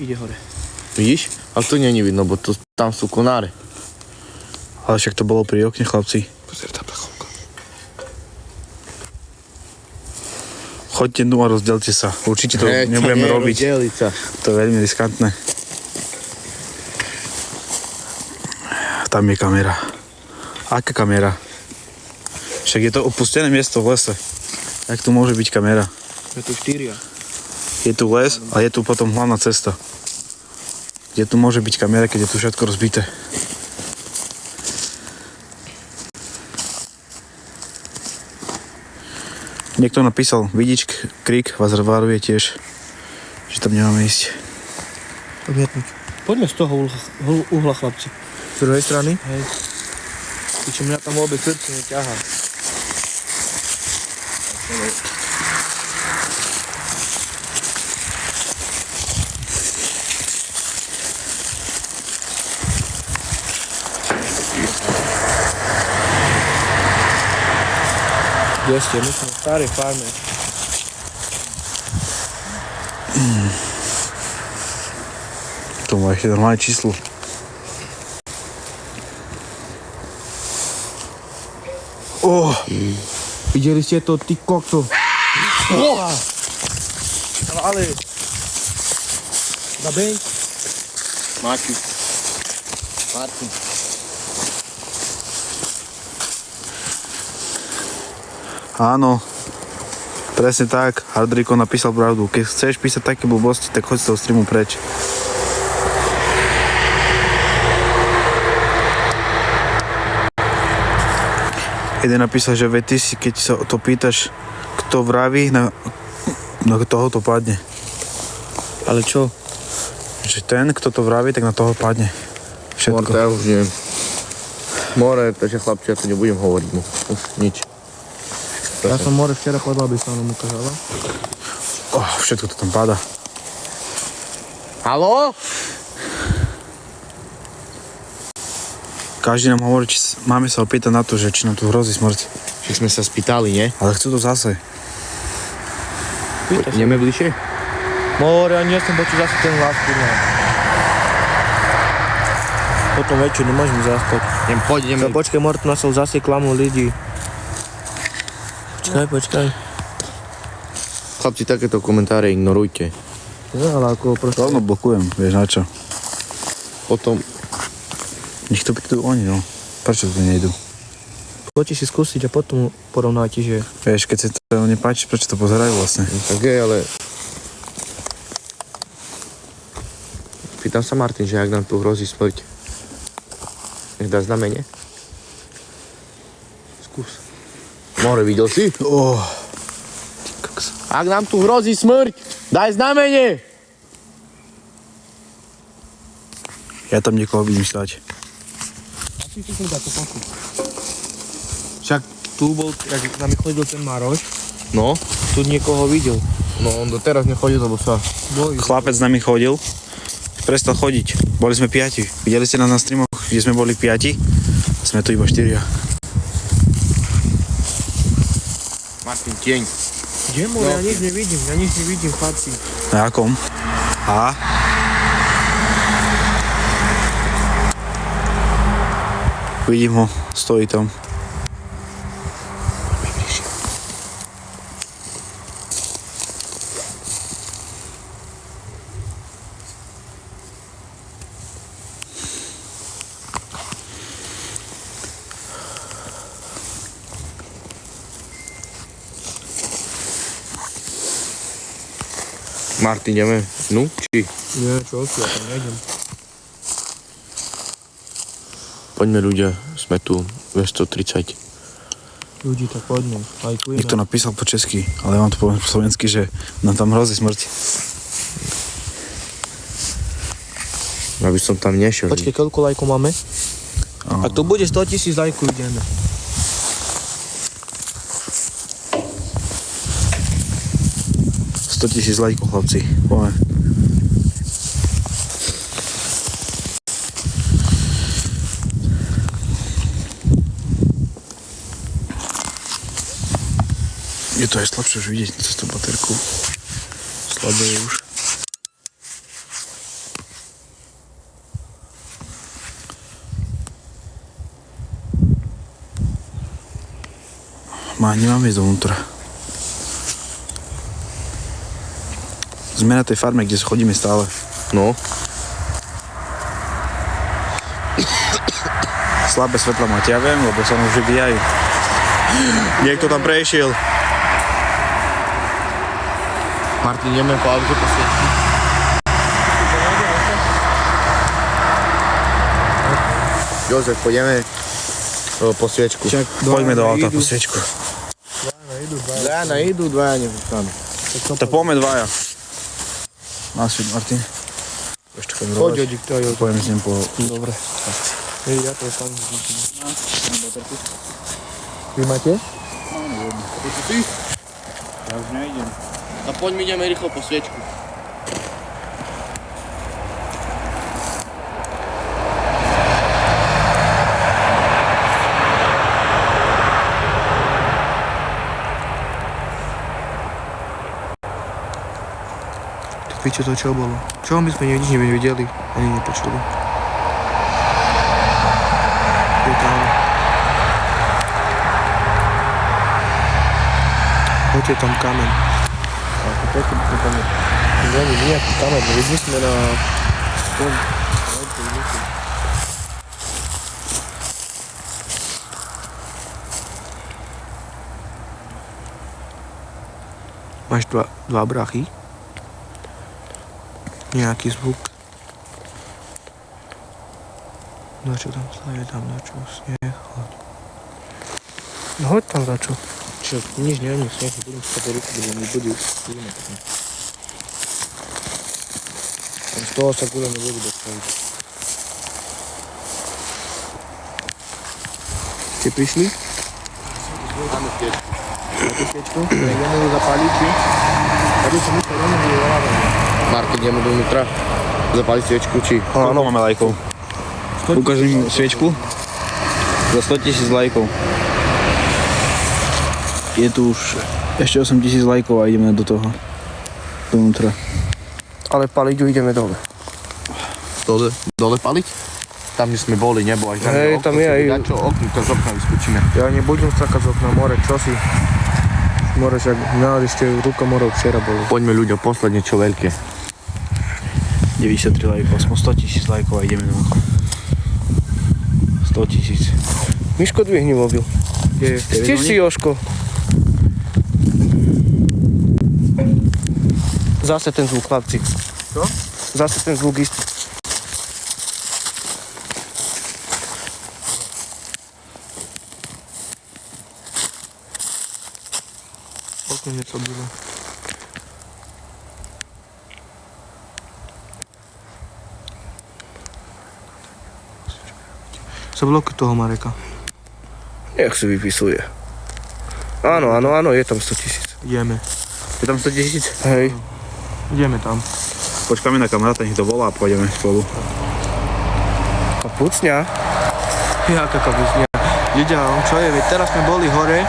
Ide hore. Vidíš? A to není vidno, bo tam sú konáre. Ale však to bolo pri okne, chlapci. Pozri, tá plechovka. Choďte a rozdelte sa. Určite to nebudeme robiť. Sa. To je veľmi riskantné. Tam je kamera. Aká kamera? Však je to opustené miesto v lese. Jak tu môže byť kamera? Je tu 4. Je tu les a je tu potom hlavná cesta. Kde tu môže byť kamera, keď je tu všetko rozbité? Niekto napísal, vidíč krik vás varuje tiež, že tam nemáme ísť. Odmietnúť. Poďme z toho uhla, chlapci. Z druhej strany? Hej. Čiže mňa tam vôbec srdce neťahá. Kde ste? My sme v starej farme. To má ešte normálne číslo. Videli ste to, ty kokto? Ale... Zabej. Máči. Martin. Áno, presne tak. Hardriko napísal pravdu. Keď chceš písať také blbosti, tak choď z toho streamu preč. Jeden napísal, že ty si, keď sa to pýtaš, kto vraví, na toho to padne. Ale čo? Že ten, kto to vraví, tak na toho padne. Všetko. More, ja už neviem. More, takže chlapci, ja to nebudem hovoriť mu. Už nič. Ja som more včera podal, by som vám ukázala. Všetko to tam páda. Haló? Každý nám hovorí, či máme sa opýtať na to, že či nám tu hrozí smrť. Však sme sa spýtali, nie? Ale chcú to zase. Ideme bližšie? More, ani ja som počul zase ten hlas, kurva. Potom večer nemôžem zaspať. Ideme. Počkaj, More, tu nás zase klamú ľudí. Počkaj. Chlapci, takéto komentáre ignorujte. No, ale ako proste... Rovno blokujem, vieš na čo. Potom... Nech to prídu oni, no. Prečo tu nejdu? Poďte si skúsiť a potom porovnáte, že... Vieš, keď sa to nepáči, prečo to pozerajú vlastne? Tak je, ale... Pýtam sa Martin, že ak nám tu hrozí smrť. Nech dá znamenie. Skús. More, videl si? Ak nám tu hrozí smrť, daj znamenie! Ja tam niekoho vidím stať. Však tu bol, jak nami chodil ten Maroš, No? tu niekoho videl. No, on doteraz nechodí, lebo sa... Chlapec s nami chodil, prestal chodiť. Boli sme 5. Videli ste nás na streamoch, kde sme boli 5? Sme tu iba 4. Martin, tieň. Kde mu? Ja nič nevidím, chlapci. Na jakom? Vidím ho, stojí tam. Martin, ideme dnu, či? Nie, čo si, ja tam nejdem. Poďme ľudia, sme tu 230. Ľudí, tak poďme, lajkujeme. Niekto napísal po česky, ale ja vám to poviem po slovensky, že nám tam hrozí smrť. Aby som tam nešiel. Počkej, koľko lajkov máme? Ak to bude 100 000 lajkov, ideme. $100,000 lajkov, chlapci. Poďme. Je to aj slabšie už vidieť cez tú baterku. Slabé je už. Nemáme ísť dovnútra. Sme na tej farme, kde chodíme stále. No. Slabé svetla máte, ja viem, lebo sa nám už vyjajú. Niekto tam prešiel. Martin, ideme po aute po sviečku. Jozef, pôjdeme po sviečku. Poďme do auta po sviečku. Dvaja idú, dvaja neviem. Tak poďme dvaja. Nasviet, Martin. Ešte chodím Poď, rovať. Jodik, to je. Poďme s ním po... Dobre. Ja to tam zničím. Vy máte? Ja už nejdem. A poď my ideme rýchlo po sviečku. Pičo, to čo bolo? Čo my sme nič nevideli, ani nepočuli. Je tam. Poďte tam kameň. Ako pekne to tam je. Není nejaký kameň, no vidí sme na tom. Máš dva brachy? Nejaký zvuk. Na čo tam staje, tam na čo sneh. No hoď tam za čo. Čo, nič neviem, sneh, budem sa po ruku, budeme budeme tam. Z toho sa budeme vodu dostaviť. Ste prišli? Máme sviečku. Máte sviečku? Ideme ju zapáliť, či? Tady som myslel, že je volávať. Martin, ideme dovnútra. Zapáliť sviečku, či? Koľko máme lajkov? Ukážem sviečku. Za 100 000 lajkov. Je tu už ešte 8 000 lajkov a ideme do toho. Dovnútra. Ale paliť ju ideme dole. Dole paliť? Tam, kde sme boli, nebo až tam Hej, tam je aj... Čo, okno z okna vyskočíme. Ja nebudem skákať z okna, more, čo si? More, však ešte ruka morov včera bolo. Poďme ľudia, posledne čo veľké. 93 lajkov, aspoň 100 000 lajkov a ideme do toho. 100 000. Miško, dvihni mobil. Tiež si, Jožko. Zase ten zvuk, chlapci. Čo? Zase ten zvuk istý. Okno něco bylo. Co bylo k toho Mareka? Jak se vypisuje. Áno, je tam 100 000. Ideme. Je tam 100 000? Hej. Ideme tam. Počkáme na kamaráta, nech to volá a pôjdeme spolu. Kapucňa. Jaká kabusňa. Ľudia, čo je, veď teraz sme boli hore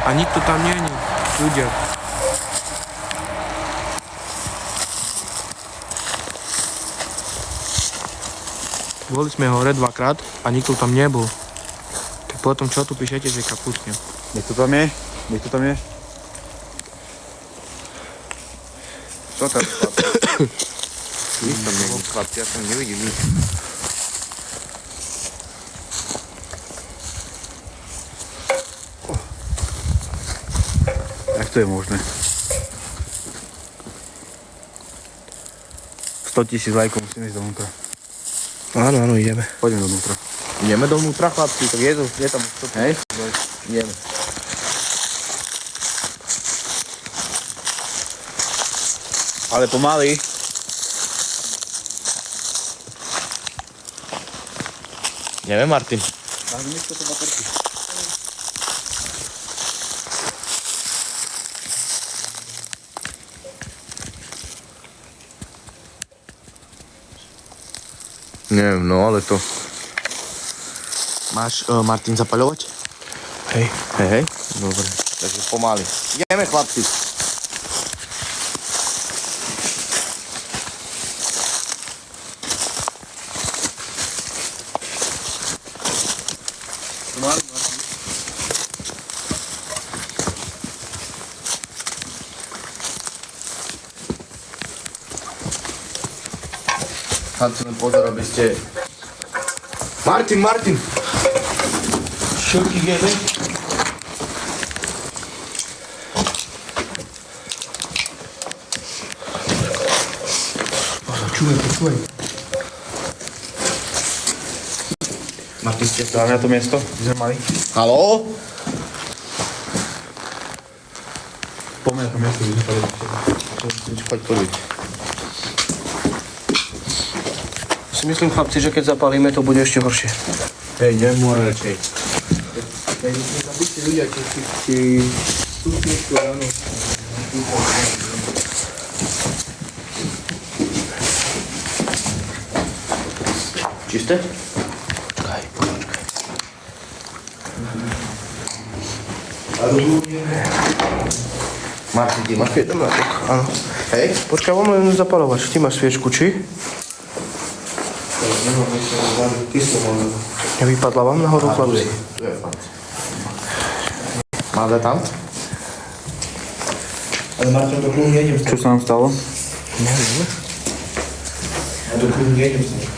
a nikto tam nie je. Ľudia. Boli sme hore dvakrát a nikto tam nebol. Tak potom čo tu píšete, že kapustňa? Niekto tam je? Niekto tam je? Čo tam je? Nič tam nie je, chlapci, ja tam nevidím nič. Jak to je možné? 100 000 lajkov musíme ísť dovnútra. Áno, ideme. Poďme dovnútra. Ideme dovnútra, chlapci, tak je tam čo? Hej? Ideme. Ale pomaly. Ideme, Martin. Neviem, no ale to... Máš, Martin, zapaľovať? Hej. Hej. Dobre, takže pomaly. Ideme, chlapci. Chlapci, len pozor, aby ste... Martin! Šilky jede. Počúvaj. Martin, ste to... Dáme na to miesto, kde sme mali. Haló? Poďme na to miesto, kde sme mali. Poď podviť. Si myslím, chlapci, že keď zapálime, to bude ešte horšie. Hej, idem more radšej. Zabudte ľudia, či stupničku, áno. Čisté? Počkaj. Martin, ty máš sviečku? Áno. Hej? Počkaj, mám len zapalovač. Ty máš sviečku, či? Nevypadla vám nahoru, chlapci? Tu je fakt. Máte tam? Ale Martin, do kruhu nejdem Čo sa nám stalo? Neviem. Ja do kruhu nejdem stať.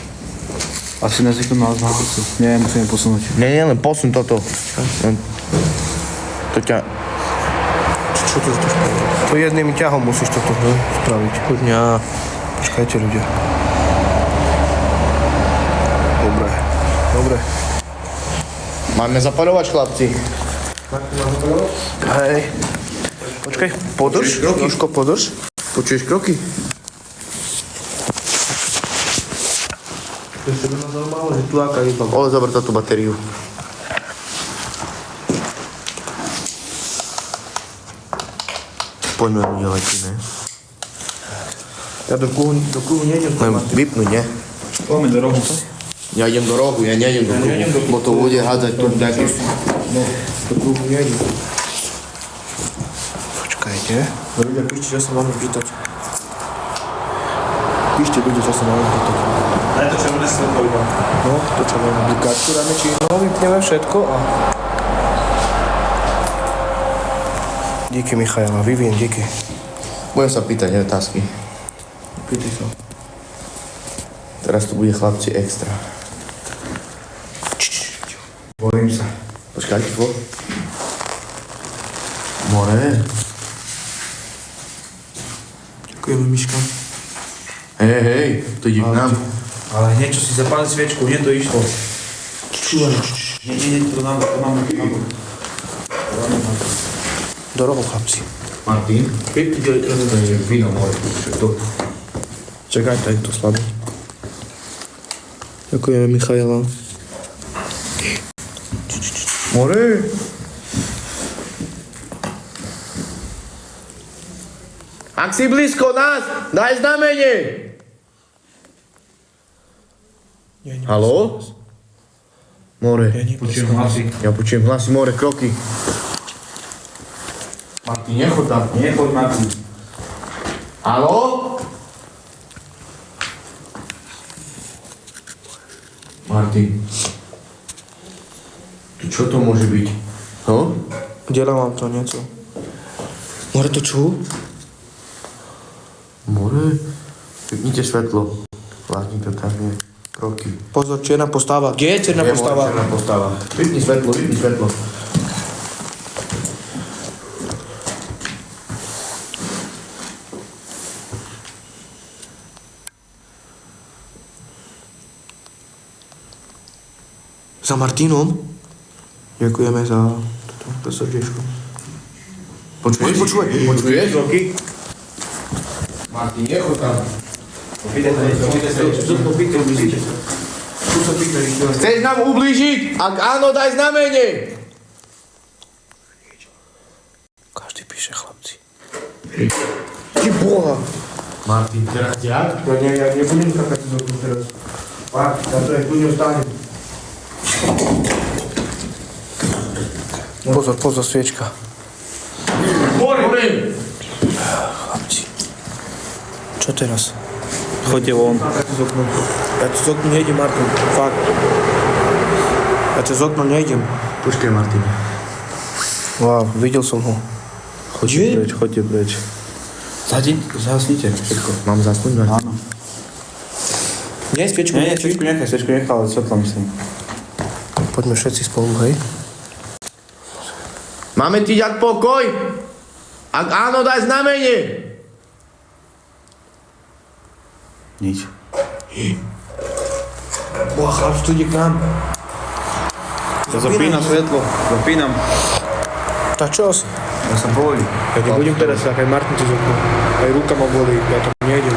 Asi nezvyknú nás na kurcu. Nie, musíme posunúť. Nie, len posun toto. To ťa... Čo to spraviť? To jedným ťahom musíš toto spraviť. Kľudňa. Počkajte, ľudia. Dobre. Máme zapaľovač, chlapci. Hej. Počkaj, podrž. Troško podrž. Počuješ kroky? To sa by ma zaujímalo, že tu aká iba. Ole, zober tú batériu. Poďme ľudia letí, ne? Ja do kruhu nejdem Len stať. vypnúť, ne? Poďme do rohu. Ja idem do rohu, ja nejdem do kruhu. Bo to bude hádzať tu nejaký... Do kruhu nejdem. Počkajte. Ľudia, píšte, čo sa máme pýtať. Píšte ľudia, čo sa máme pýtať. Daj to červené svetlo iba. No, to čo máme. Blikáčku dáme, či... No, vypneme všetko a... Díky, Michaela, Vivien, díky. Budem sa pýtať otázky. Pýtaj sa. Teraz tu bude chlapci extra. Bojím sa. Počkajte, čo? More. Ďakujeme, Miška. Hej, to ide k nám. Ale hneď, čo si zapálil sviečku, hneď to išlo. Nie, to nám. Do rohu, chlapci. Martin? To je víno more. Čakaj, tady to slabé. Ďakujeme, Michaela. More. Ak si blízko nás, daj znamenie. Haló? More. Počujem hlasy. Ja počujem hlasy, more, kroky. Martin, nechod tam. Nechoď, Martin. Haló? Martin. Čo to môže byť? No? Diela vám to nieco. More to čo? More? Vypnite svetlo. Vládni to tam je. Kroky. Pozor, čierna postava. Kde je čierna postava? Čierna postava. Vypni svetlo, vypni svetlo. Za Martinom? Ďakujeme za toto srdiečko. Počuješ? Kroky? Martin, nechod tam. Chceš nám ublížiť? Ak áno, daj znamenie. Každý píše, chlapci. Ty boha! Martin, teraz jak? Ja nebudem kakať z okna teraz. Fakt, ja to aj kľudne vstanem. Pozor, sviečka. More! Chlapci. Čo teraz? Choďte von. Ja cez okno nejdem, Martin. Fakt. Ja cez okno nejdem. Počkaj, Martin. Wow, videl som ho. Choďte preč. Zasnite všetko. Mám zasnúť, Martin? Áno. Nie, sviečku. Nie, sviečku nechaj, ale svetlo myslím. Poďme všetci spolu, hej. Máme ti dať pokoj? Ak áno, daj znamenie. Nič. Boha, chlap, tu ide k nám. Ja zapínam svetlo. Zapínam. Tak čo si? Ja sa bojím. Ja nebudem teraz, ak aj Martin to zopnul. Aj ruka ma bolí, ja tam nejdem.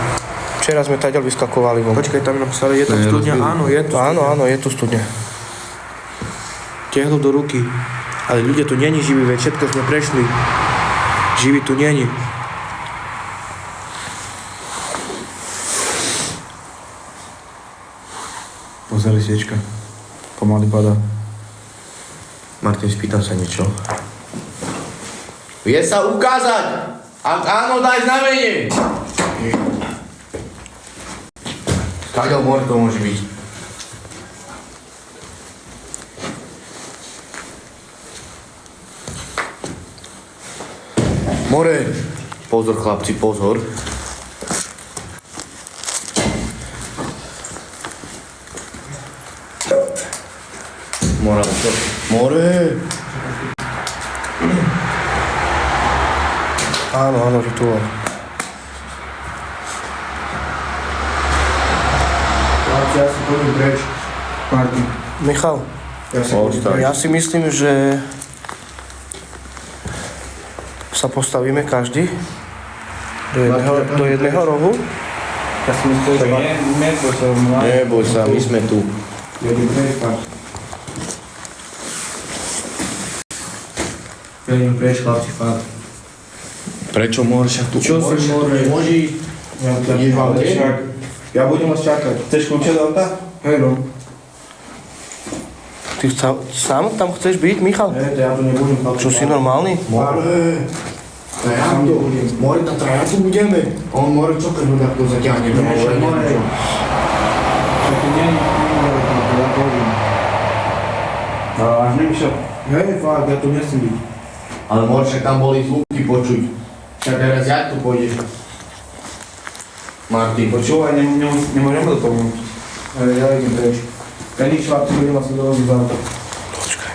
Včera sme taďal vyskakovali von. Počkaj, tam napísali, je tam studňa? Áno, je tu. Áno, je tu studňa. Tiahlo do ruky. Ale ľudia tu není živí, veď všetko sme prešli. Živí tu není. Pozri, sviečka. Pomaly padá. Martin, spýtam sa niečo. Vie sa ukázať? Ak áno, daj znamenie. Kaďo more to môže byť? More. Pozor, chlapci, pozor. More. Áno, rituál. Ja si pôjdem preč. Martin. Michal, ja si myslím, že sa postavíme každý do jedného rohu. Ja si myslím, že Neboj sa, my sme tu. Ja idem preč, chlapci, fakt. Prečo more? Však tu Čo si more? Môži. Ja budem vás čakať. Chceš kľúče do auta? Hej, no. Ty sám tam chceš byť, Michal? Hej, ja tu nebudem. Čo si normálny? More. More, na trajaku budeme. On more, čo keď bude to zatiahne do more? Čo tu nie je, ja pôjdem. Ale až nevyšiel. Hej, fakt, ja tu nesím byť. Ale more, však tam boli zvuky počuť. Však teraz jak tu pôjdeš? Martin, Počúvaj, nemôžem to pomôcť. Ja idem preč. Ja nič, chlapci, budem vás dovoziť za auto. Počkaj.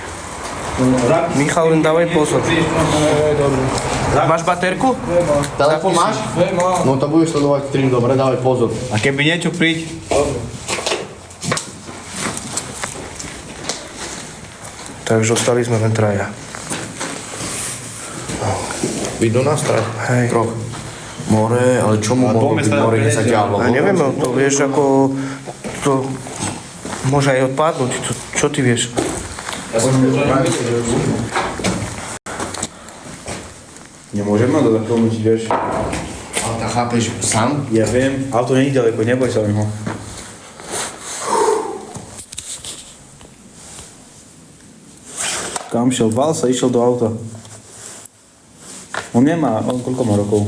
Michal, len dávaj pozor. Dobre. Máš baterku? telefon máš? Hej, mám. No to budeš sledovať stream, dobre, dávaj pozor. A keby niečo príď. Takže ostali sme len traja. Vidno nás traj? Hej. Troch. More, ale čo mu mohlo byť? More nezaťahlo. A neviem, to vieš, ako to môže aj odpadnúť. Čo ty vieš? Nemôžeme to zaklonúť, vieš. Ale tak chápeš sám? Ja viem, auto není ďaleko, neboj sa o neho. Kam šiel? Bál sa, išiel do auta. On nemá, on koľko má rokov?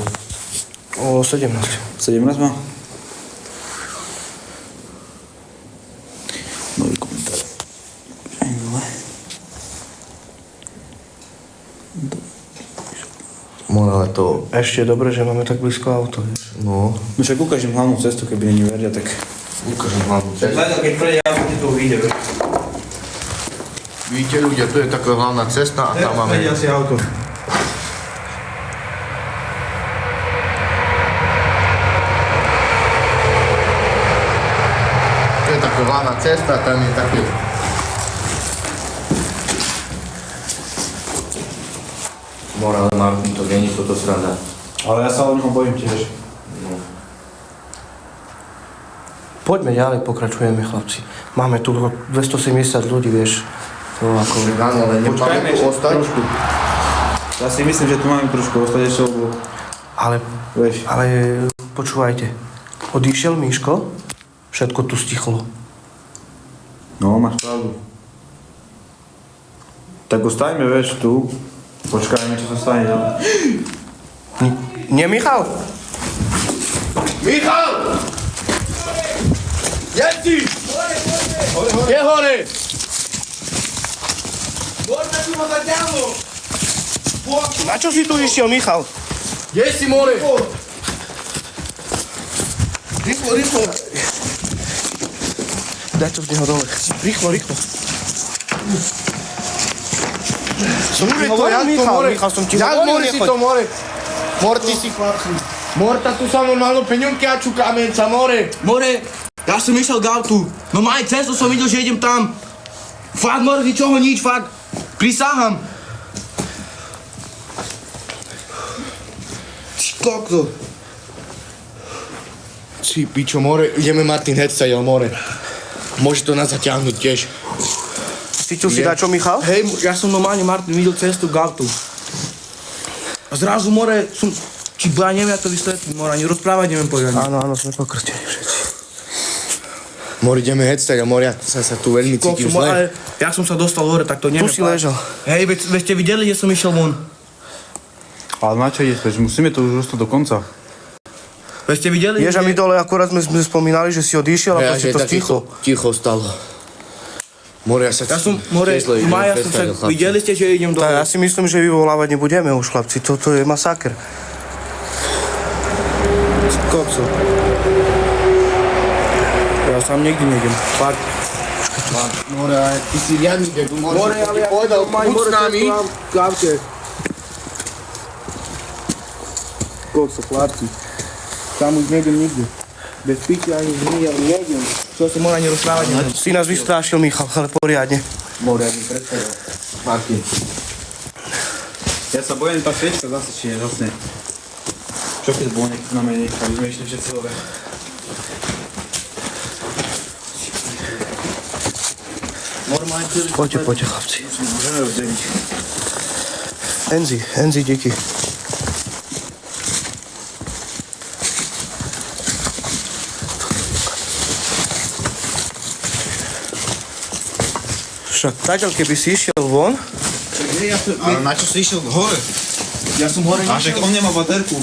O 17. 17 má? Nový komentár. More, ale to... Ešte je dobre, že máme tak blízko auto, vieš. No, No však ukážem hlavnú cestu, keby není veria, tak... ukážem hlavnú cestu. Keď prejde auto, ti to vyjde, vieš. Vidíte ľudia, tu je taká hlavná cesta a tam máme... asi auto. Tu je taká hlavná cesta a tam je také... More, ale Martin, to nie je toto sranda. Ale ja sa o neho bojím tiež. Poďme ďalej, pokračujeme, chlapci. Máme tu 270 ľudí, vieš. To ako... Áno, ale nemáme tu ostať. Ja si myslím, že tu máme trošku ostať ešte, lebo... Ale počúvajte. Odišiel Miško, všetko tu stichlo. No, máš pravdu. Tak ostajme, vieš, tu. Počkajme, čo sa stane. Nie, Michal? Michal! Jedci! Je hore! Na čo si tu išiel, Michal? Je si, more! Rýchlo. Daj to z neho dole. Rýchlo, rýchlo. Som ti hovoril, Michal, som ti Jak hovoril, more si to, more? More, ty si... More, tak tu sa normálno peňonky a čukámenca, more. More, ja som išiel k autu. No aj cestu som videl, že idem tam. Fakt, more, ničoho nič, fakt. Prisahám. Kokto. Si pičo, more, ideme Martin Hedstajel, more. Môže to nás zaťahnuť tiež. Cítil si dačo, Michal? Hej, ja som normálne, Martin, videl cestu k autu. A zrazu, more, som... Či ja neviem, ja to vysvetlím, more, ani rozprávať neviem poriadne. Áno, sme pokrstení všetci. More, ideme Hedstajel, more, ja sa tu veľmi cítim zle. Ale ja som sa dostal hore, tak to neviem. Tu si ležal. Hej, veď ste videli, že som išiel von. Ale na čo ide, musíme to už dostať do konca. Veď ste videli, Ježa mi dole, akurát sme spomínali, že si odišiel a proste to stichlo. Ticho stalo. More, ja sa Ja som, more, ja som sa, videli ste, že idem dole. Tak ja si myslím, že vyvolávať nebudeme už, chlapci. Toto je masaker. Kokso. Ja sám nikdy nejdem. Fakt. More, ale ty si riadný dedu, more, More, som ale ti ja povedal, mám buď s nami. v aute. Kokso, chlapci. Tam už nejdem nikde. Bez pitia ani nejdem. Čo som mohol ani rozprávať. Si nás vystrašil, Michal, ale poriadne. More, ja mi predstavil. Martin. Ja sa bojím, tá sviečka zase, či je zase. Čo keď bolo niekto na mene, aby sme išli všetci hore. Normálne celý... Poďte, chlapci. Môžeme rozdeliť. Enzi, díky. Však zatiaľ, keby si išiel von, Ale na čo si išiel hore? Ja som hore A však on nemá baterku.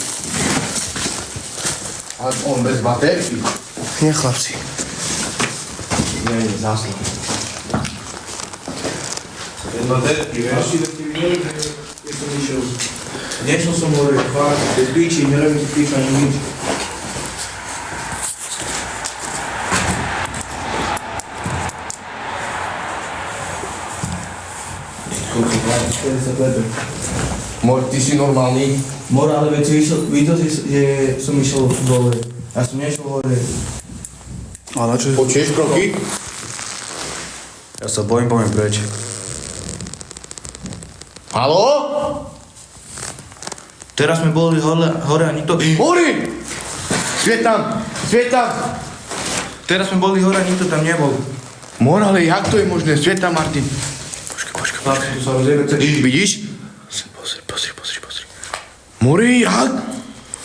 A on bez baterky. nie chlapci. Nie, zásluh. Bez baterky, vieš? Nešiel som hore, fakt, bez piči, nerobím si piča ani nič. More, ty si normálny. More, ale veď si videl, že som išiel dole. Ja som nešiel hore. Ale na čo? Počuješ kroky? Ja sa bojím, poviem preč. Haló? Teraz sme boli hore a nikto... More! Sviet tam! Teraz sme boli hore a nikto tam nebol. More, ale jak to je možné? Sviet tam, Martin. Chlapci, tu sa rozjebe celý. Vidíš? Pozri. More, jak?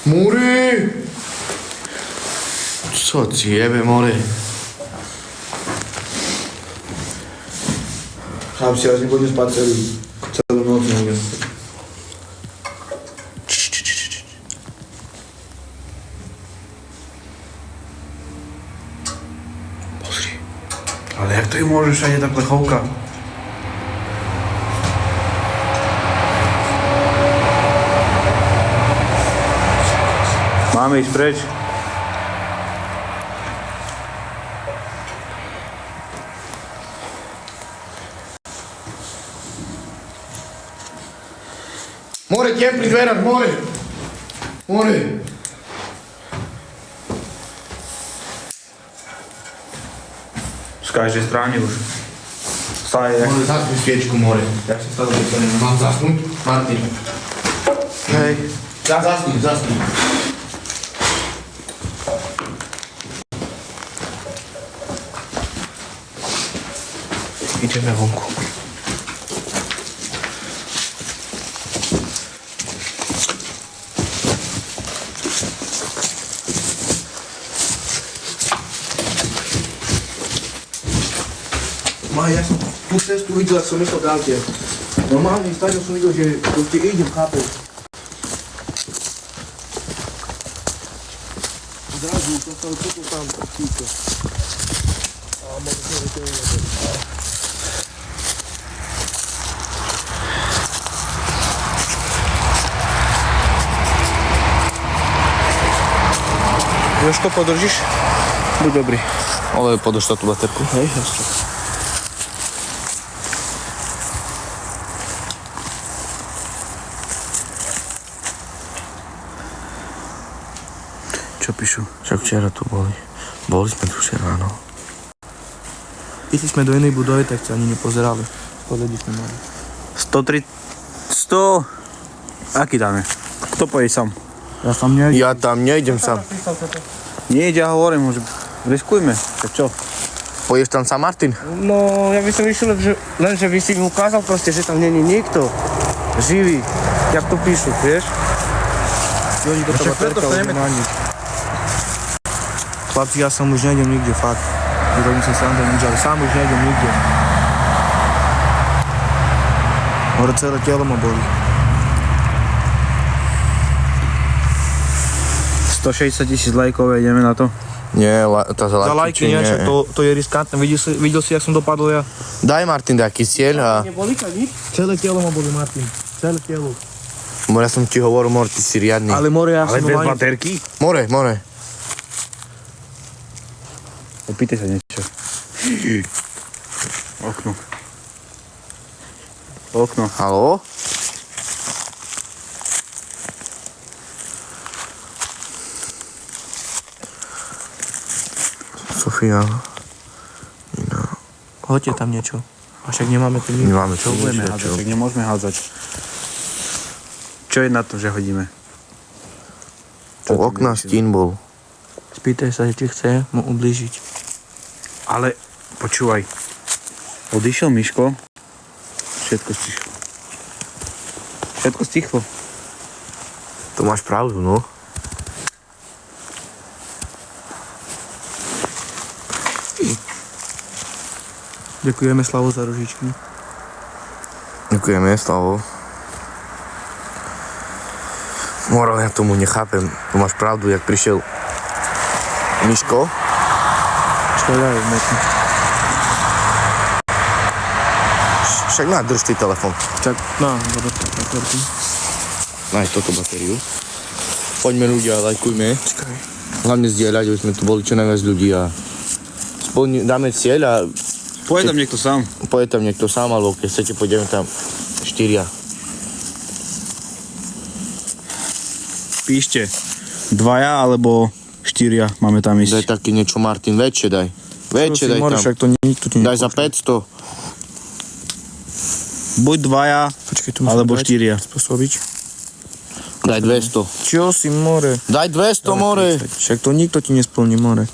More! Co ti jebe, more? Chlapci, ja si budem spať celú noc. Ale jak to je môže všade tá plechovka? Máme ísť preč. More, idem pri dverách, more! Z každej strany už. Stále jak... More, zasnuj sviečku, more. Ja si stále dostanem. Mám zasnúť? Martin. Hej, Zasnuj. ideme vonku. Ja som tú cestu videl, ak som išiel k aute. Normálne stále som videl, že proste idem, chápeš? Zrazu, to sa čo tam píče. A možno to je Jožko, podržíš? Buď dobrý. Ale podošla tú baterku. Hej, ešte. Čo píšu? Však včera tu boli. Boli sme tu včera, áno. Išli sme do inej budovy, tak sa ani nepozerali. Pozreli sme mali. 100... Aký dáme? Kto poje sám? Ja som nejdem. Ja tam nejdem sám. Nie, ja hovorím, že riskujme. Tak čo? Poješ tam sám, Martin? No, ja by som išiel, len že by si mi ukázal proste, že tam není nikto živý. Jak to píšu, vieš? Oni do toho baterka už nemá nič. Chlapci, ja som už nejdem nikde, fakt. Robím si sám nič, ale sám už nejdem nikde. Hore celé telo ma boli. 160 000 lajkov, ideme na to. Nie, tá za Za lajky nie, však to je riskantné. Videl si, jak som dopadol ja? Daj, Martin, nejaký cieľ a... Neboli ka nič? Celé telo ma boli, Martin. Celé telo. Ja som ti hovoril, More, ty si riadny. Ale more, ja Ale som bez normálne... baterky? More. Opýtaj sa niečo. Okno. Haló? Sofia. Hoďte tam niečo. A však nemáme tu nič. Nemáme Čo budeme hádzať? Tak nemôžeme hádzať. Čo je na tom, že hodíme? U okna stín bol. Spýtaj sa, či chce mu ublížiť. Ale počúvaj. Odišiel Miško. Všetko stichlo. Všetko stichlo. To máš pravdu, no. Ďakujeme Slavo za ružičky. Ďakujeme, Slavo. Moral, ja tomu nechápem. To máš pravdu, jak prišiel Miško. Škodajú, metne. Však na, drž ty telefon. Čak, no, dobre, baterky. Nájď toto batériu. Poďme ľudia, lajkujme. Čakaj. Hlavne zdieľať, aby sme tu boli čo najviac ľudí a dáme cieľ a Pôjde tam niekto sám. pôjde tam niekto sám, alebo keď chcete, pôjdeme tam 4. Píšte. 2 alebo 4 máme tam Daj ísť. také niečo, Martin, väčšie daj. Väčšie daj tam. Však to nikto ti Daj za 500. Buď 2 Počkej, tu alebo musím 4. spôsobiť. Daj 200. Čo si, more? Daj 200, more. Však to nikto ti nesplní, more.